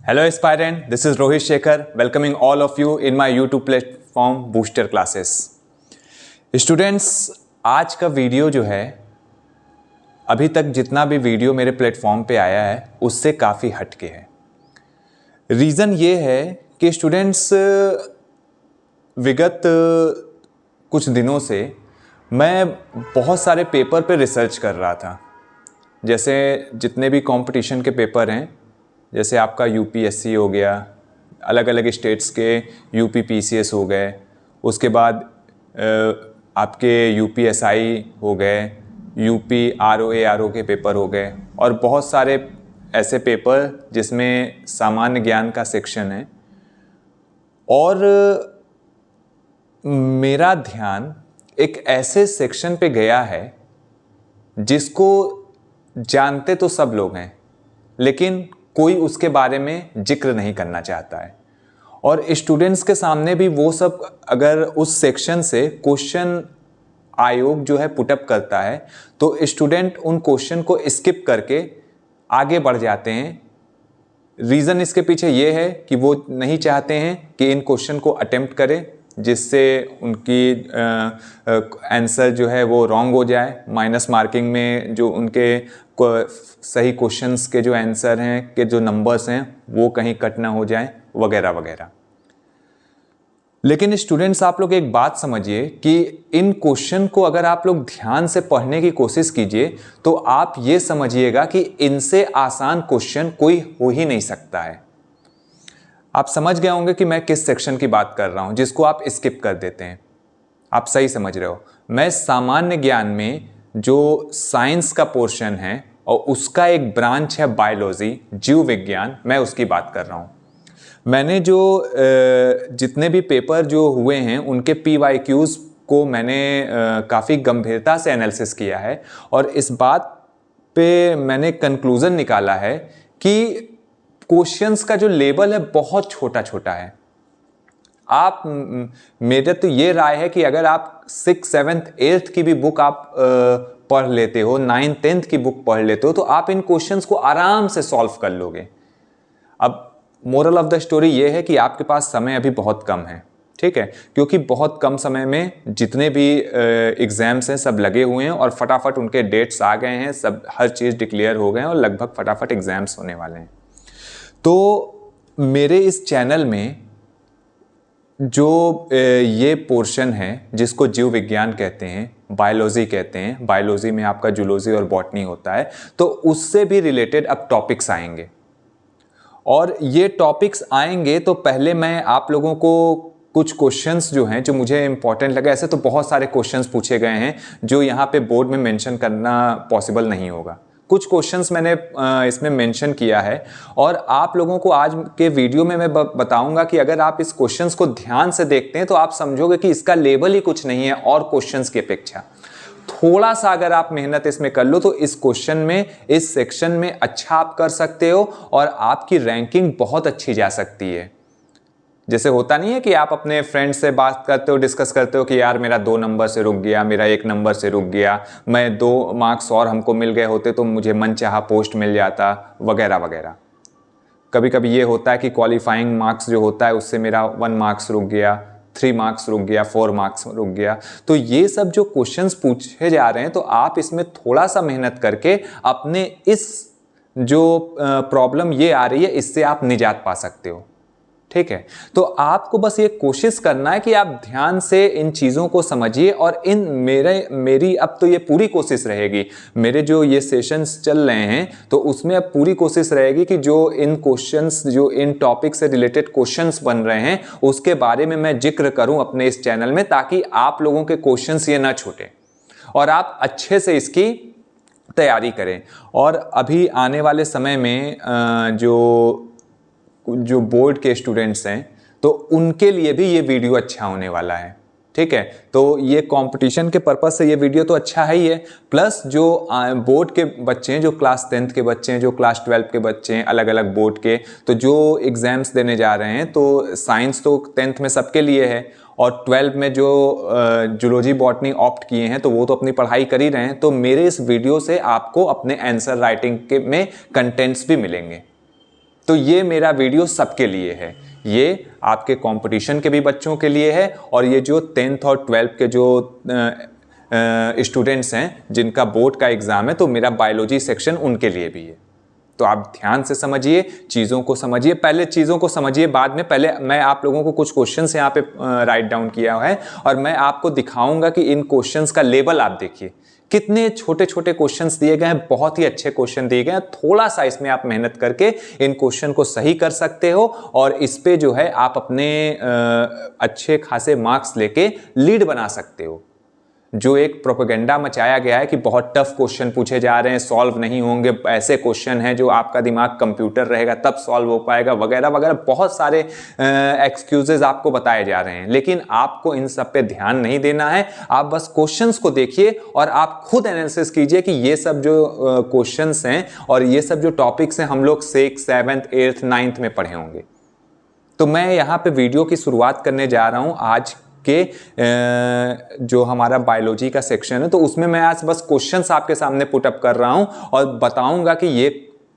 Hello aspirant, this is Rohit Shekhar welcoming all of you in my YouTube platform Booster Classes. Students, आज का video जो है अभी तक जितना भी वीडियो मेरे प्लेटफॉर्म पे आया है उससे काफ़ी हटके है। रीज़न ये है कि स्टूडेंट्स विगत कुछ दिनों से मैं बहुत सारे पेपर पे रिसर्च कर रहा था। जैसे जितने भी कंपटीशन के पेपर हैं, जैसे आपका यूपीएससी हो गया, अलग अलग स्टेट्स के यूपी पीसीएस हो गए, उसके बाद आपके यूपीएसआई हो गए, यूपी आरओ के पेपर हो गए और बहुत सारे ऐसे पेपर जिसमें सामान्य ज्ञान का सेक्शन है। और मेरा ध्यान एक ऐसे सेक्शन पे गया है जिसको जानते तो सब लोग हैं, लेकिन कोई उसके बारे में जिक्र नहीं करना चाहता है। और स्टूडेंट्स के सामने भी वो सब अगर उस सेक्शन से क्वेश्चन आयोग जो है पुटअप करता है तो स्टूडेंट उन क्वेश्चन को स्किप करके आगे बढ़ जाते हैं। रीज़न इसके पीछे ये है कि वो नहीं चाहते हैं कि इन क्वेश्चन को अटेम्प्ट करें, जिससे उनकी आंसर जो है वो रॉन्ग हो जाए, माइनस मार्किंग में जो उनके सही क्वेश्चंस के जो आंसर हैं के जो नंबर्स हैं वो कहीं कट ना हो जाए वगैरह वगैरह। लेकिन स्टूडेंट्स, आप लोग एक बात समझिए कि इन क्वेश्चन को अगर आप लोग ध्यान से पढ़ने की कोशिश कीजिए तो आप ये समझिएगा कि इनसे आसान क्वेश्चन कोई हो ही नहीं सकता है। आप समझ गए होंगे कि मैं किस सेक्शन की बात कर रहा हूं जिसको आप स्किप कर देते हैं। आप सही समझ रहे हो। मैं सामान्य ज्ञान में जो साइंस का पोर्शन है और उसका एक ब्रांच है बायोलॉजी, जीव विज्ञान, मैं उसकी बात कर रहा हूं। मैंने जो जितने भी पेपर जो हुए हैं उनके PYQs को मैंने काफ़ी गंभीरता से एनालिसिस किया है और इस बात पे मैंने कंक्लूज़न निकाला है कि क्वेश्चंस का जो लेवल है बहुत छोटा छोटा है। आप मेरे तो ये राय है कि अगर आप 6th, 7th, 8th की भी बुक आप पढ़ लेते हो, 9th, 10th की बुक पढ़ लेते हो तो आप इन क्वेश्चंस को आराम से सॉल्व कर लोगे। अब मोरल ऑफ द स्टोरी ये है कि आपके पास समय अभी बहुत कम है, ठीक है, क्योंकि बहुत कम समय में जितने भी एग्जाम्स हैं सब लगे हुए हैं और फटाफट उनके डेट्स आ गए हैं, सब हर चीज़ डिक्लेयर हो गए हैं और लगभग फटाफट एग्जाम्स होने वाले हैं। तो मेरे इस चैनल में जो ये पोर्शन है जिसको जीव विज्ञान कहते हैं, बायोलॉजी कहते हैं, बायोलॉजी में आपका जूलॉजी और बॉटनी होता है, तो उससे भी रिलेटेड अब टॉपिक्स आएंगे। और ये टॉपिक्स आएंगे तो पहले मैं आप लोगों को कुछ क्वेश्चंस जो हैं जो मुझे इंपॉर्टेंट लगे, ऐसे तो बहुत सारे क्वेश्चंस पूछे गए हैं जो यहाँ पे बोर्ड में मेंशन करना पॉसिबल नहीं होगा। कुछ क्वेश्चंस मैंने इसमें मेंशन किया है और आप लोगों को आज के वीडियो में मैं बताऊंगा कि अगर आप इस क्वेश्चंस को ध्यान से देखते हैं तो आप समझोगे कि इसका लेवल ही कुछ नहीं है और क्वेश्चंस की अपेक्षा। थोड़ा सा अगर आप मेहनत इसमें कर लो तो इस क्वेश्चन में, इस सेक्शन में अच्छा आप कर सकते हो और आपकी रैंकिंग बहुत अच्छी जा सकती है। जैसे होता नहीं है कि आप अपने फ्रेंड से बात करते हो, डिस्कस करते हो कि यार मेरा 2 नंबर से रुक गया, मेरा 1 नंबर से रुक गया, मैं 2 मार्क्स और हमको मिल गए होते तो मुझे मनचाहा पोस्ट मिल जाता वगैरह वगैरह। कभी कभी ये होता है कि क्वालिफाइंग मार्क्स जो होता है उससे मेरा 1 मार्क्स रुक गया, 3 मार्क्स रुक गया, 4 मार्क्स रुक गया। तो ये सब जो क्वेश्चंस पूछे जा रहे हैं तो आप इसमें थोड़ा सा मेहनत करके अपने इस जो प्रॉब्लम ये आ रही है इससे आप निजात पा सकते हो, ठीक है। तो आपको बस ये कोशिश करना है कि आप ध्यान से इन चीज़ों को समझिए और मेरी अब तो ये पूरी कोशिश रहेगी, मेरे जो ये सेशंस चल रहे हैं तो उसमें अब पूरी कोशिश रहेगी कि जो इन क्वेश्चंस, जो इन टॉपिक से रिलेटेड क्वेश्चंस बन रहे हैं उसके बारे में मैं जिक्र करूं अपने इस चैनल में, ताकि आप लोगों के क्वेश्चंस ये ना छूटे और आप अच्छे से इसकी तैयारी करें। और अभी आने वाले समय में जो बोर्ड के स्टूडेंट्स हैं तो उनके लिए भी ये वीडियो अच्छा होने वाला है, ठीक है। तो ये कंपटीशन के पर्पस से ये वीडियो तो अच्छा है ही है, प्लस जो बोर्ड के बच्चे हैं, जो क्लास 10th के बच्चे हैं, जो क्लास 12 के बच्चे हैं, अलग अलग बोर्ड के, तो जो एग्जाम्स देने जा रहे हैं तो साइंस तो 10th में सबके लिए है और 12 में जो जूलॉजी बॉटनी ऑप्ट किए हैं तो वो तो अपनी पढ़ाई कर ही रहे हैं। तो मेरे इस वीडियो से आपको अपने आंसर राइटिंग के में कंटेंट्स भी मिलेंगे। तो ये मेरा वीडियो सबके लिए है, ये आपके कंपटीशन के भी बच्चों के लिए है, और ये जो 10th और 12th के जो स्टूडेंट्स हैं जिनका बोर्ड का एग्ज़ाम है, तो मेरा बायोलॉजी सेक्शन उनके लिए भी है। तो आप ध्यान से समझिए, चीज़ों को समझिए, पहले चीज़ों को समझिए, बाद में पहले मैं आप लोगों को कुछ क्वेश्चंस यहाँ पे राइट डाउन किया है, और मैं आपको दिखाऊंगा कि इन क्वेश्चंस का लेवल आप देखिए, कितने छोटे छोटे क्वेश्चंस दिए गए हैं, बहुत ही अच्छे क्वेश्चन दिए गए हैं। थोड़ा सा इसमें आप मेहनत करके इन क्वेश्चन को सही कर सकते हो, और इस पे जो है आप अपने अच्छे खासे मार्क्स लेके लीड बना सकते हो। जो एक प्रोपेगेंडा मचाया गया है कि बहुत टफ क्वेश्चन पूछे जा रहे हैं, सॉल्व नहीं होंगे, ऐसे क्वेश्चन हैं जो आपका दिमाग कंप्यूटर रहेगा तब सॉल्व हो पाएगा, वगैरह वगैरह, बहुत सारे एक्सक्यूजेज आपको बताए जा रहे हैं। लेकिन आपको इन सब पे ध्यान नहीं देना है, आप बस क्वेश्चंस को देखिए और आप खुद एनालिसिस कीजिए कि ये सब जो क्वेश्चंस हैं और ये सब जो टॉपिक्स हैं हम लोग 6th 7th 8th 9th में पढ़े होंगे। तो मैं यहाँ पे वीडियो की शुरुआत करने जा रहा हूँ आज के जो हमारा बायोलॉजी का सेक्शन है, तो उसमें मैं आज बस क्वेश्चंस आपके सामने पुट अप कर रहा हूं और बताऊंगा कि ये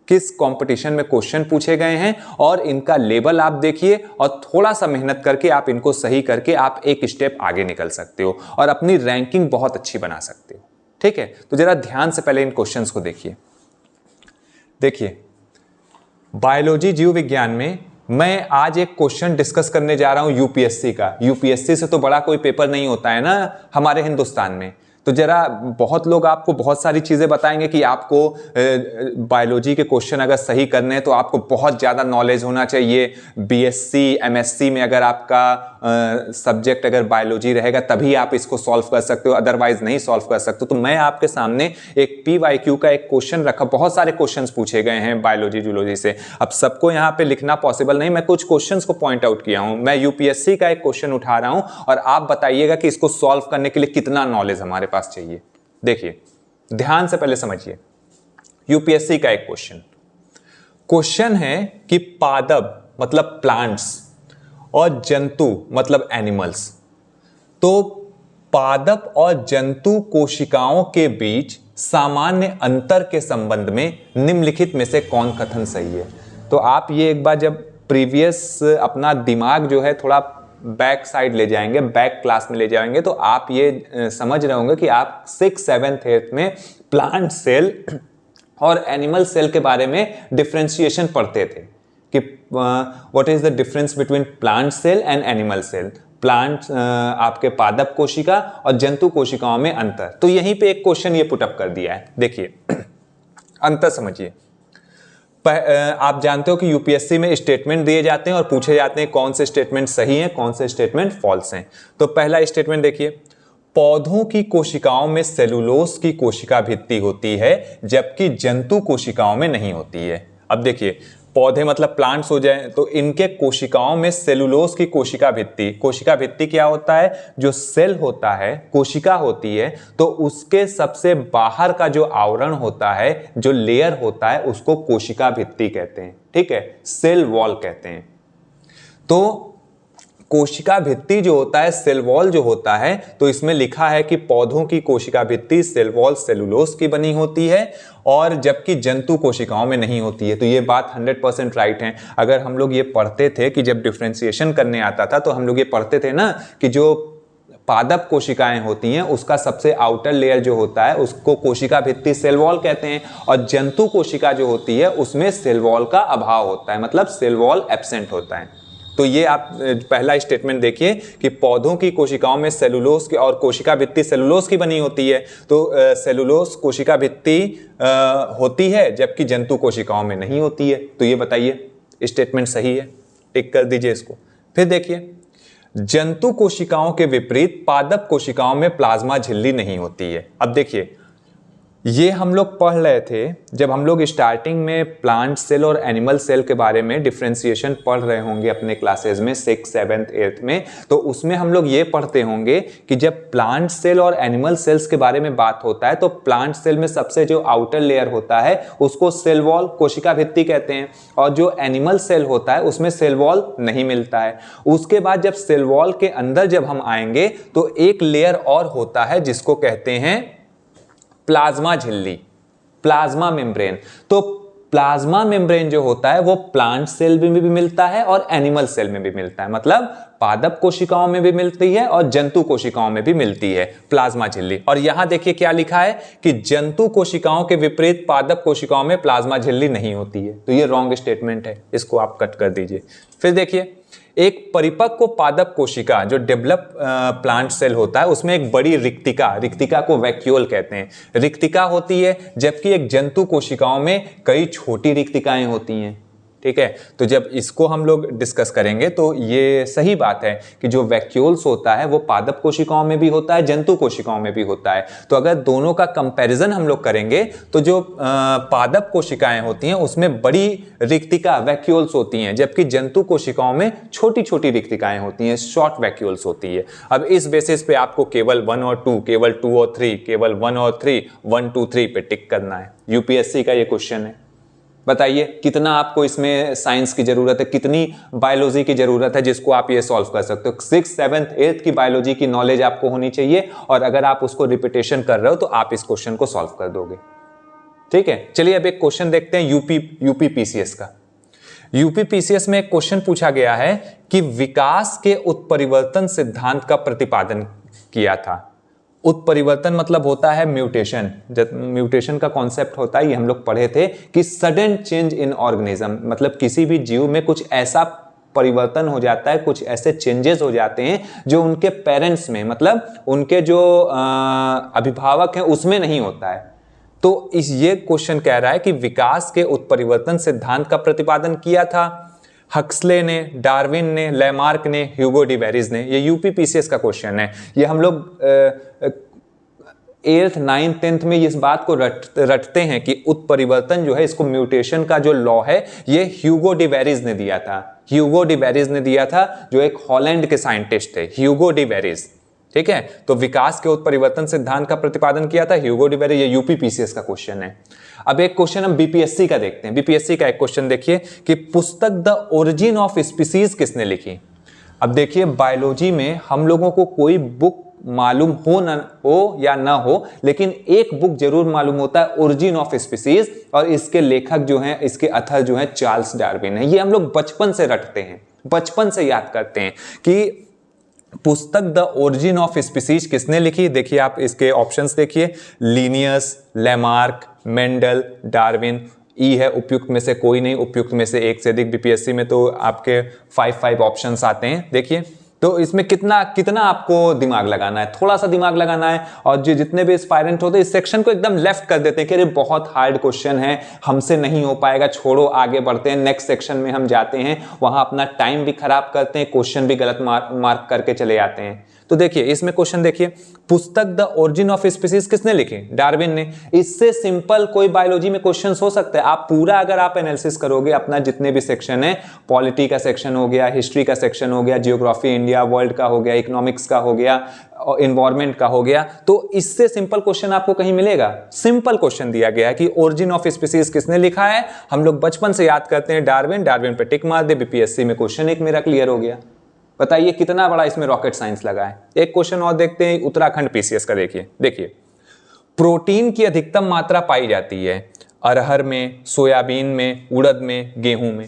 किस कंपटीशन में क्वेश्चन पूछे गए हैं, और इनका लेवल आप देखिए, और थोड़ा सा मेहनत करके आप इनको सही करके आप एक स्टेप आगे निकल सकते हो और अपनी रैंकिंग बहुत अच्छी बना सकते हो। ठीक है, तो जरा ध्यान से पहले इन क्वेश्चंस को देखिए। देखिए, बायोलॉजी जीव विज्ञान में मैं आज एक क्वेश्चन डिस्कस करने जा रहा हूं यूपीएससी का। यूपीएससी से तो बड़ा कोई पेपर नहीं होता है ना हमारे हिंदुस्तान में। तो जरा बहुत लोग आपको बहुत सारी चीज़ें बताएंगे कि आपको बायोलॉजी के क्वेश्चन अगर सही करने हैं तो आपको बहुत ज़्यादा नॉलेज होना चाहिए। बीएससी एमएससी में अगर आपका सब्जेक्ट अगर बायोलॉजी रहेगा तभी आप इसको सॉल्व कर सकते हो, अदरवाइज नहीं सॉल्व कर सकते। तो मैं आपके सामने एक PYQ का एक क्वेश्चन रखा, बहुत सारे क्वेश्चन पूछे गए हैं बायोलॉजी जूलॉजी से। अब सबको यहाँ पे लिखना पॉसिबल नहीं, मैं कुछ क्वेश्चन को पॉइंट आउट किया हूँ। मैं यूपीएससी का एक क्वेश्चन उठा रहा हूँ और आप बताइएगा कि इसको सॉल्व करने के लिए कितना नॉलेज हमारे पास चाहिए। देखिए, ध्यान से पहले समझिए, यूपीएससी का एक क्वेश्चन है कि पादप मतलब प्लांट्स और जंतु मतलब एनिमल्स, तो पादप और जंतु कोशिकाओं के बीच सामान्य अंतर के संबंध में निम्नलिखित में से कौन कथन सही है। तो आप ये एक बार जब प्रीवियस अपना दिमाग जो है थोड़ा बैक साइड ले जाएंगे, बैक क्लास में ले जाएंगे, तो आप ये समझ रहे होंगे कि आप 6th 7th 8th में प्लांट सेल और एनिमल सेल के बारे में डिफरेंशिएशन पढ़ते थे कि what is the difference between plant cell and animal cell. Plant आपके पादप कोशिका और जंतु कोशिकाओं में अंतर। तो यहीं पे एक क्वेश्चन ये पुटअप कर दिया है। देखिए, अंतर समझिए। आप जानते हो कि यूपीएससी में स्टेटमेंट दिए जाते हैं और पूछे जाते हैं कौन से स्टेटमेंट सही हैं, कौन से स्टेटमेंट फॉल्स हैं। तो पहला स्टेटमेंट देखिए, पौधों की कोशिकाओं में सेलुलोज की कोशिका भित्ति होती है जबकि जंतु कोशिकाओं में नहीं होती है। अब देखिए, पौधे मतलब प्लांट्स हो जाए तो इनके कोशिकाओं में सेलुलोज की कोशिका भित्ति क्या होता है, जो सेल होता है, कोशिका होती है, तो उसके सबसे बाहर का जो आवरण होता है, जो लेयर होता है, उसको कोशिका भित्ति कहते हैं। ठीक है, सेल वॉल कहते हैं। तो कोशिका भित्ति जो होता है, सेल वॉल जो होता है, तो इसमें लिखा है कि पौधों की कोशिका भित्ति सेल वॉल सेलुलोज की बनी होती है और जबकि जंतु कोशिकाओं में नहीं होती है। तो ये बात 100% राइट है। अगर हम लोग ये पढ़ते थे कि जब डिफरेंशिएशन करने आता था तो हम लोग ये पढ़ते थे ना कि जो पादप कोशिकाएं होती हैं उसका सबसे आउटर लेयर जो होता है उसको कोशिका भित्ति सेल वॉल कहते हैं, और जंतु कोशिका जो होती है उसमें सेल वॉल का अभाव होता है, मतलब सेल वॉल एब्सेंट होता है। तो ये आप पहला स्टेटमेंट देखिए कि पौधों की कोशिकाओं में सेलुलोज की और कोशिका भित्ति सेलुलोज की बनी होती है, तो सेलुलोज कोशिका भित्ति होती है जबकि जंतु कोशिकाओं में नहीं होती है। तो ये बताइए स्टेटमेंट सही है, टिक कर दीजिए इसको। फिर देखिए, जंतु कोशिकाओं के विपरीत पादप कोशिकाओं में प्लाज्मा झिल्ली नहीं होती है। अब देखिए, ये हम लोग पढ़ रहे थे जब हम लोग स्टार्टिंग में प्लांट सेल और एनिमल सेल के बारे में डिफरेंशिएशन पढ़ रहे होंगे अपने क्लासेस में 6th 7th 8th में। तो उसमें हम लोग ये पढ़ते होंगे कि जब प्लांट सेल और एनिमल सेल्स के बारे में बात होता है तो प्लांट सेल में सबसे जो आउटर लेयर होता है उसको सेल वॉल कोशिका भित्ति कहते हैं, और जो एनिमल सेल होता है उसमें सेल वॉल नहीं मिलता है। उसके बाद जब सेल वॉल के अंदर जब हम आएंगे तो एक लेयर और होता है जिसको कहते हैं प्लाज्मा झिल्ली, प्लाज्मा मेम्ब्रेन। तो प्लाज्मा मेम्ब्रेन जो होता है वो प्लांट सेल में भी मिलता है और एनिमल सेल में भी मिलता है, मतलब पादप कोशिकाओं में भी मिलती है और जंतु कोशिकाओं में भी मिलती है प्लाज्मा झिल्ली। और यहां देखिए क्या लिखा है कि जंतु कोशिकाओं के विपरीत पादप कोशिकाओं में प्लाज्मा झिल्ली नहीं होती है, तो ये रॉन्ग स्टेटमेंट है, इसको आप कट कर दीजिए। फिर देखिए एक परिपक्व पादप कोशिका जो डेवलप प्लांट सेल होता है उसमें एक बड़ी रिक्तिका को वैक्यूल कहते हैं, रिक्तिका होती है, जबकि एक जंतु कोशिकाओं में कई छोटी रिक्तिकाएं होती हैं। ठीक है, तो जब इसको हम लोग डिस्कस करेंगे तो ये सही बात है कि जो वैक्यूल्स होता है वो पादप कोशिकाओं में भी होता है, जंतु कोशिकाओं में भी होता है। तो अगर दोनों का कंपैरिजन हम लोग करेंगे तो जो पादप कोशिकाएं होती हैं उसमें बड़ी रिक्तिका वैक्यूल्स होती हैं, जबकि जंतु कोशिकाओं में छोटी छोटी रिक्तिकाएं होती हैं, शॉर्ट वैक्यूल्स होती है। अब इस बेसिस पे आपको केवल 1 और 2, केवल 2 और 3, केवल 1 और 3, 1 2 3 पे टिक करना है। यूपीएससी का ये क्वेश्चन है। बताइए कितना आपको इसमें साइंस की जरूरत है, कितनी बायोलॉजी की जरूरत है जिसको आप ये सॉल्व कर सकते हो। 6th 7th 8th की बायोलॉजी की नॉलेज आपको होनी चाहिए, और अगर आप उसको रिपीटेशन कर रहे हो तो आप इस क्वेश्चन को सॉल्व कर दोगे। ठीक है, चलिए अब एक क्वेश्चन देखते हैं यूपी पीसीएस का। यूपी पीसीएस में एक क्वेश्चन पूछा गया है कि विकास के उत्परिवर्तन सिद्धांत का प्रतिपादन किया था। उत्परिवर्तन मतलब होता है म्यूटेशन। जब म्यूटेशन का कॉन्सेप्ट होता है, ये हम लोग पढ़े थे कि सडन चेंज इन ऑर्गेनिज्म, मतलब किसी भी जीव में कुछ ऐसा परिवर्तन हो जाता है, कुछ ऐसे चेंजेस हो जाते हैं जो उनके पेरेंट्स में, मतलब उनके जो अभिभावक हैं उसमें नहीं होता है। तो ये क्वेश्चन कह रहा है कि विकास के उत्परिवर्तन सिद्धांत का प्रतिपादन किया था हक्सले ने, डार्विन ने, लैमार्क ने, ह्यूगो डिवेरिज ने। ये यूपी पीसीएस का क्वेश्चन है। ये हम लोग 8th 9th 10th में इस बात को रटते हैं कि उत्परिवर्तन जो है, इसको म्यूटेशन का जो लॉ है ये ह्यूगो डिवेरिज ने दिया था। ह्यूगो डिवेरिज ने दिया था, जो एक हॉलैंड के साइंटिस्ट थे, ह्यूगो डिवेरिज। ठीक है, तो विकास के उत्परिवर्तन सिद्धांत का प्रतिपादन किया था ह्यूगो डिवेरिज। ये यूपी पीसीएस का क्वेश्चन है। अब एक क्वेश्चन हम बीपीएससी का देखते हैं। बीपीएससी का एक क्वेश्चन देखिए कि पुस्तक द ओरिजिन ऑफ स्पीसीज किसने लिखी। अब देखिए बायोलॉजी में हम लोगों को कोई बुक मालूम हो या ना हो, लेकिन एक बुक जरूर मालूम होता है, ओरिजिन ऑफ स्पीसीज, और इसके लेखक जो हैं, इसके अथर जो हैं चार्ल्स डार्विन है। ये हम लोग बचपन से रटते हैं, बचपन से याद करते हैं कि पुस्तक द ओरिजिन ऑफ स्पीसीज किसने लिखी। देखिए आप इसके ऑप्शंस देखिए, लीनियस, लैमार्क, मेंडल, डार्विन। ई है उपयुक्त में से कोई नहीं, उपयुक्त में से एक से अधिक। बीपीएससी में तो आपके 5 ऑप्शंस आते हैं। देखिए तो इसमें कितना आपको दिमाग लगाना है, थोड़ा सा दिमाग लगाना है। और जो जितने भी एस्पायरेंट होते हैं इस सेक्शन को एकदम लेफ्ट कर देते हैं कि अरे बहुत हार्ड क्वेश्चन है, हमसे नहीं हो पाएगा, छोड़ो आगे बढ़ते हैं, नेक्स्ट सेक्शन में हम जाते हैं। वहां अपना टाइम भी खराब करते हैं, क्वेश्चन भी गलत मार्क करके चले जाते हैं। तो देखिए इसमें क्वेश्चन देखिए, पुस्तक द ओरिजिन ऑफ स्पीसीज किसने लिखी, डार्विन ने। इससे सिंपल कोई बायोलॉजी में क्वेश्चंस हो सकते हैं। आप पूरा अगर आप एनालिसिस करोगे अपना जितने भी सेक्शन है, पॉलिटी का सेक्शन हो गया, हिस्ट्री का सेक्शन हो गया, जियोग्राफी इंडिया वर्ल्ड का हो गया, इकोनॉमिक्स का हो गया, एनवायरमेंट का हो गया, तो इससे सिंपल क्वेश्चन आपको कहीं मिलेगा। सिंपल क्वेश्चन दिया गया है कि ओरिजिन ऑफ स्पीसीज किसने लिखा है। हम लोग बचपन से याद करते हैं डार्विन, डार्विन पे टिक मार दे, बीपीएससी में क्वेश्चन एक मेरा क्लियर हो गया। बताइए कितना बड़ा इसमें रॉकेट साइंस लगा है। एक क्वेश्चन और देखते हैं उत्तराखंड पीसीएस का। देखिए प्रोटीन की अधिकतम मात्रा पाई जाती है अरहर में, सोयाबीन में, उड़द में, गेहूं में।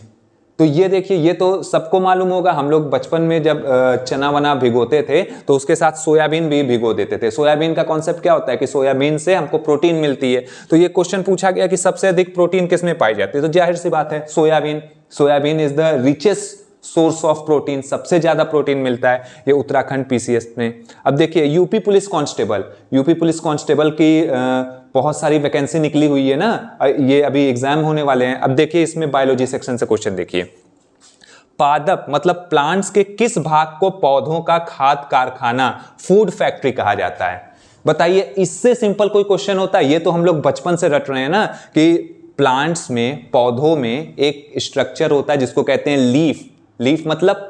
तो ये देखिए, ये तो सबको मालूम होगा। हम लोग बचपन में जब चना वना भिगोते थे तो उसके साथ सोयाबीन भी भिगो देते थे। सोयाबीन का कॉन्सेप्ट क्या होता है कि सोयाबीन से हमको प्रोटीन मिलती है। तो ये क्वेश्चन पूछा गया कि सबसे अधिक प्रोटीन किसमें पाई जाती है, तो जाहिर सी बात है soybean. Soybean is the richest source of protein, सबसे ज्यादा प्रोटीन मिलता है ये उत्तराखंड पीसीएस में। अब देखिए यूपी पुलिस कांस्टेबल की बहुत सारी वैकेंसी निकली हुई है ना, ये अभी एग्जाम होने वाले हैं। अब देखिए इसमें बायोलॉजी सेक्शन से क्वेश्चन देखिए, पादप मतलब प्लांट्स के किस भाग को पौधों का खाद्य कारखाना, फूड फैक्ट्री कहा जाता है। बताइए इससे सिंपल कोई क्वेश्चन होता है। ये तो हम लोग बचपन से रट रहे हैं ना कि प्लांट्स में, पौधों में एक स्ट्रक्चर होता है जिसको कहते हैं लीफ। लीफ मतलब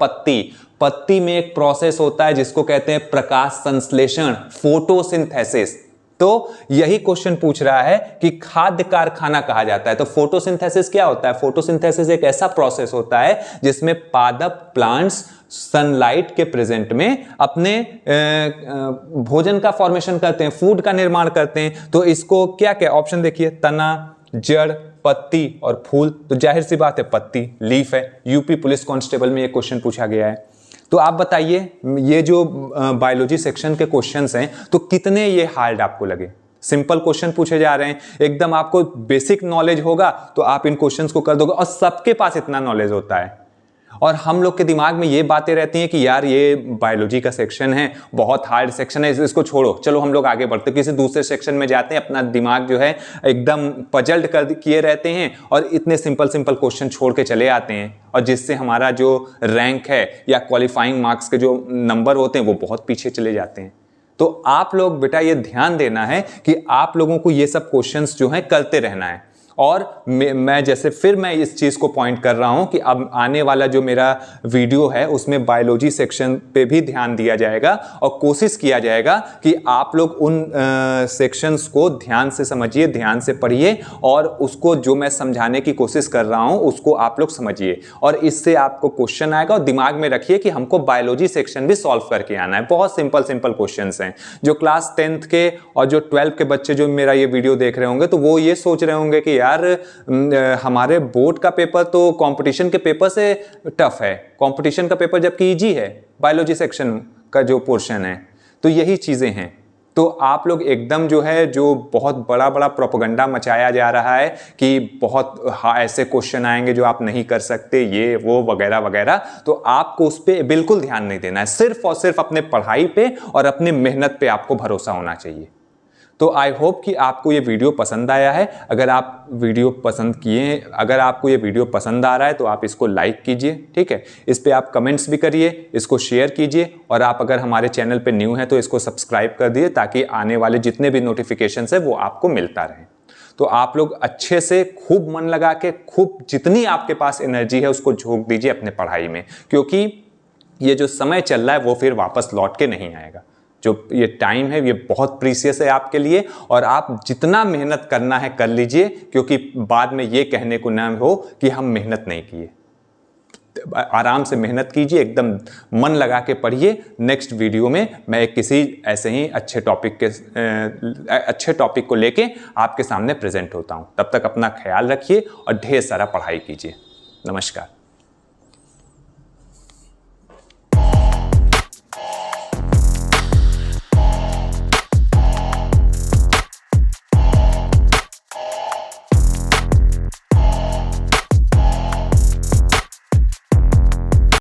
पत्ती में एक प्रोसेस होता है जिसको कहते हैं प्रकाश संश्लेषण, फोटोसिंथेसिस। तो यही क्वेश्चन पूछ रहा है कि खाद्य कारखाना कहा जाता है। तो फोटोसिंथेसिस क्या होता है। फोटोसिंथेसिस एक ऐसा प्रोसेस होता है जिसमें पादप प्लांट्स सनलाइट के प्रेजेंट में अपने भोजन का फॉर्मेशन करते हैं, फूड का निर्माण करते हैं। तो इसको क्या क्या ऑप्शन देखिए, तना, जड़, पत्ती और फूल, तो जाहिर सी बात है पत्ती, लीफ है। यूपी पुलिस कांस्टेबल में ये क्वेश्चन पूछा गया है। तो आप बताइए ये जो बायोलॉजी सेक्शन के क्वेश्चंस हैं तो कितने ये हार्ड आपको लगे? सिंपल क्वेश्चन पूछे जा रहे हैं, एकदम आपको बेसिक नॉलेज होगा तो आप इन क्वेश्चंस को कर दोगे, और सबके पास इतना नॉलेज होता है। और हम लोग के दिमाग में ये बातें रहती हैं कि यार ये बायोलॉजी का सेक्शन है, बहुत हार्ड सेक्शन है, इसको छोड़ो, चलो हम लोग आगे बढ़ते, किसी दूसरे सेक्शन में जाते हैं। अपना दिमाग जो है एकदम पजल्ड कर किए रहते हैं और इतने सिंपल सिंपल क्वेश्चन छोड़ के चले आते हैं, और जिससे हमारा जो रैंक है या क्वालिफाइंग मार्क्स के जो नंबर होते हैं वो बहुत पीछे चले जाते हैं। तो आप लोग बेटा ये ध्यान देना है कि आप लोगों को ये सब क्वेश्चंस जो हैं करते रहना है। और मैं जैसे फिर मैं इस चीज़ को पॉइंट कर रहा हूं कि अब आने वाला जो मेरा वीडियो है उसमें बायोलॉजी सेक्शन पे भी ध्यान दिया जाएगा, और कोशिश किया जाएगा कि आप लोग उन सेक्शंस को ध्यान से समझिए, ध्यान से पढ़िए, और उसको जो मैं समझाने की कोशिश कर रहा हूं उसको आप लोग समझिए, और इससे आपको क्वेश्चन आएगा। और दिमाग में रखिए कि हमको बायोलॉजी सेक्शन भी सॉल्व करके आना है। बहुत सिंपल सिंपल क्वेश्चन हैं। जो क्लास 10th के और जो 12th के बच्चे जो मेरा ये वीडियो देख रहे होंगे तो वो ये सोच रहे होंगे कि यार हमारे बोर्ड का पेपर तो कंपटीशन के पेपर से टफ है, कंपटीशन का पेपर जबकि इजी है बायोलॉजी सेक्शन का जो पोर्शन है। तो यही चीजें हैं। तो आप लोग एकदम जो है, जो बहुत बड़ा बड़ा प्रोपेगेंडा मचाया जा रहा है कि बहुत ऐसे क्वेश्चन आएंगे जो आप नहीं कर सकते, ये वो वगैरह वगैरह, तो आपको उस पर बिल्कुल ध्यान नहीं देना है। सिर्फ और सिर्फ अपने पढ़ाई पे और अपने मेहनत पे आपको भरोसा होना चाहिए। तो आई होप कि आपको ये वीडियो पसंद आया है। अगर आप वीडियो पसंद किए, अगर आपको ये वीडियो पसंद आ रहा है तो आप इसको लाइक कीजिए, ठीक है। इस पे आप कमेंट्स भी करिए, इसको शेयर कीजिए, और आप अगर हमारे चैनल पे न्यू हैं तो इसको सब्सक्राइब कर दिए, ताकि आने वाले जितने भी नोटिफिकेशंस है वो आपको मिलता रहे। तो आप लोग अच्छे से खूब मन लगा के, खूब जितनी आपके पास एनर्जी है उसको झोंक दीजिए अपने पढ़ाई में, क्योंकि ये जो समय चल रहा है वो फिर वापस लौट के नहीं आएगा। जो ये टाइम है ये बहुत प्रीशियस है आपके लिए, और आप जितना मेहनत करना है कर लीजिए, क्योंकि बाद में ये कहने को ना हो कि हम मेहनत नहीं किए। आराम से मेहनत कीजिए, एकदम मन लगा के पढ़िए। नेक्स्ट वीडियो में मैं किसी ऐसे ही अच्छे टॉपिक को लेके आपके सामने प्रेजेंट होता हूँ। तब तक अपना ख्याल रखिए और ढेर सारा पढ़ाई कीजिए। नमस्कार।